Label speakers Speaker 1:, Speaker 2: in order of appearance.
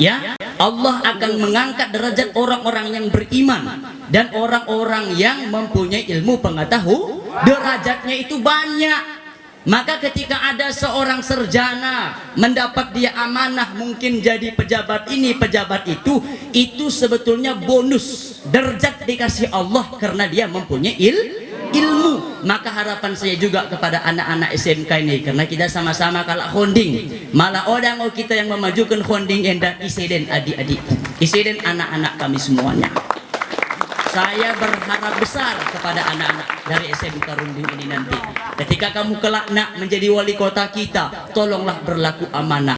Speaker 1: ya, Allah akan mengangkat derajat orang-orang yang beriman dan orang-orang yang mempunyai ilmu pengetahuan. Derajatnya itu banyak. Maka ketika ada seorang sarjana mendapat dia amanah, mungkin jadi pejabat ini pejabat itu sebetulnya bonus derajat dikasih Allah karena dia mempunyai ilmu. Maka harapan saya juga kepada anak-anak SMK ini, karena kita sama-sama kalah honding, malah orang kita yang memajukan honding enda isiden adik-adik, isiden anak-anak kami semuanya. Saya berharap besar kepada anak-anak dari SMK Runding ini nanti, ketika kamu kelak nak menjadi wali kota kita, tolonglah berlaku amanah.